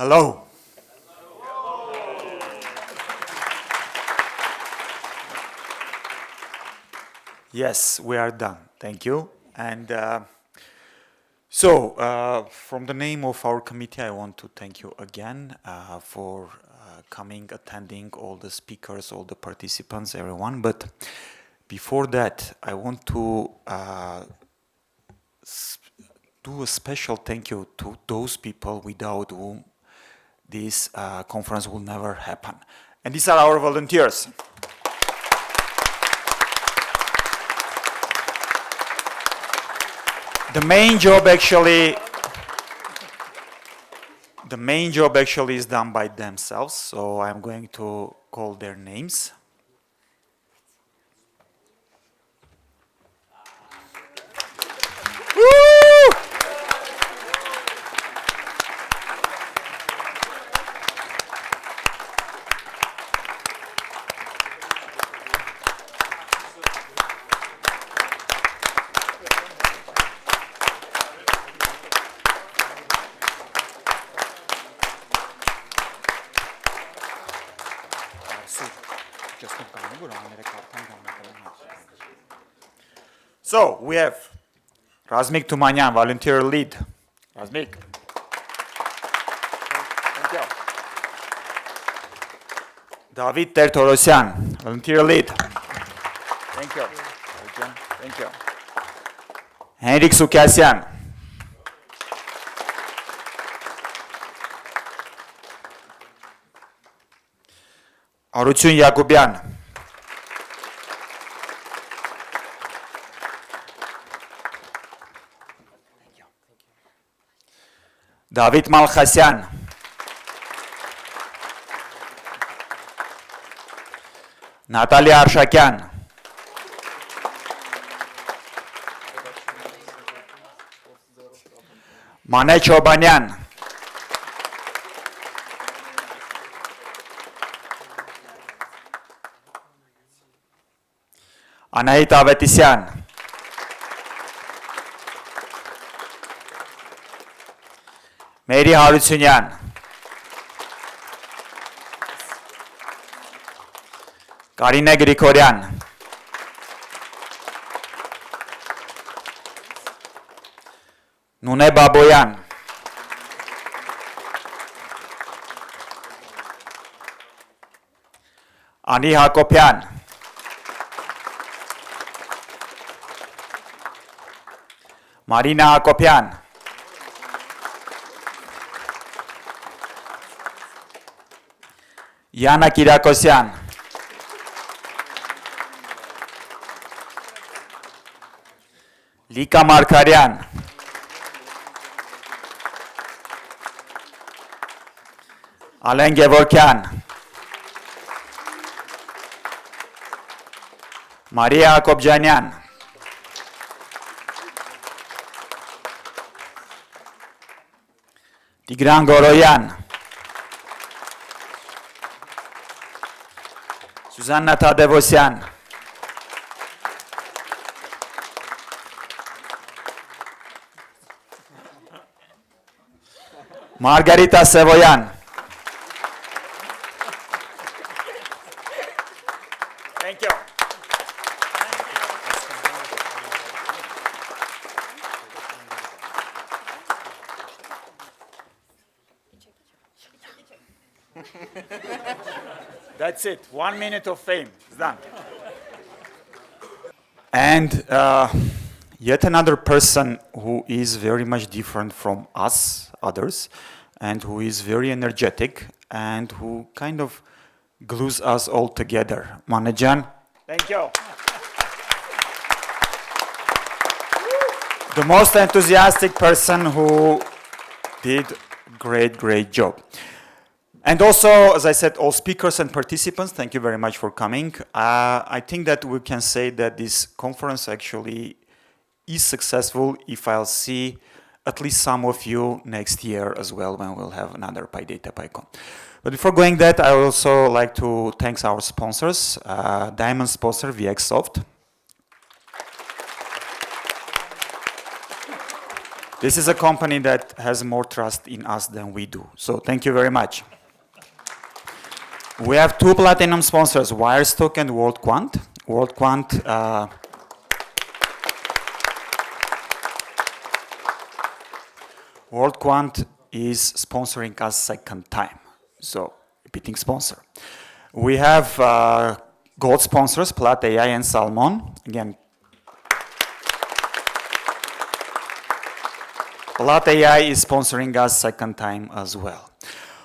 Hello. Yes, we are done. Thank you. And from the name of our committee, I want to thank you again for coming, attending, all the speakers, all the participants, everyone. But before that, I want to do a special thank you to those people without whom this conference will never happen. And these are our volunteers. The main job actually is done by themselves, so I'm going to call their names. So we have Razmik Tumanyan, volunteer lead. Razmik. Thank you. David Tertorosyan, volunteer lead. Thank you. Thank you. Henrik Sukyasyan. Arutsun Yakubyan. David Malkhasyan. Natalia Arshakyan. Mane Chobanyan. Anahit Avetisyan. Mary Harutsunyan. Karina Grigoryan. Nune Baboyan. Ani Hakopyan. Marina Hakopyan. Yana Kirakosyan. Lika Markaryan. Alen Gevorkyan. Maria Akobjanyan. Tigran Goroyan. Susanna Tadevosyan. Margarita Sevoyan. Thank you. That's it. 1 minute of fame. It's done. And yet another person who is very much different from us, others, and who is very energetic and who kind of glues us all together. Manajan. Thank you. The most enthusiastic person who did great job. And also, as I said, all speakers and participants, thank you very much for coming. I think that we can say that this conference actually is successful if I'll see at least some of you next year as well when we'll have another PyData PyCon. But before going that, I would also like to thank our sponsors, Diamond sponsor VXSoft, This is a company that has more trust in us than we do. So thank you very much. We have 2 platinum sponsors, Wirestock and WorldQuant. WorldQuant is sponsoring us second time, so repeating sponsor. We have gold sponsors, Plat AI and Salmon. Again, Plat AI is sponsoring us second time as well.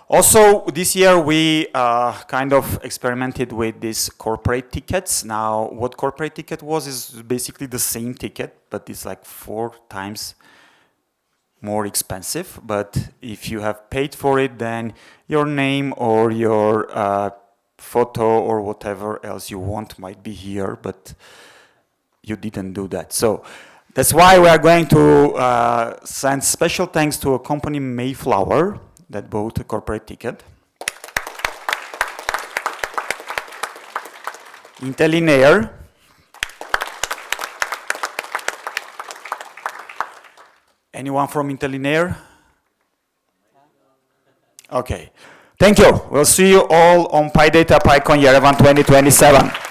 Also, this year we kind of experimented with these corporate tickets. Now, what corporate ticket was is basically the same ticket, but it's like 4 times more expensive. But if you have paid for it, then your name or your photo or whatever else you want might be here, but you didn't do that. So that's why we are going to send special thanks to a company, Mayflower, that bought a corporate ticket. Intelinair. Anyone from Intelinair? Okay. Thank you. We'll see you all on PyData PyCon Yerevan 2027.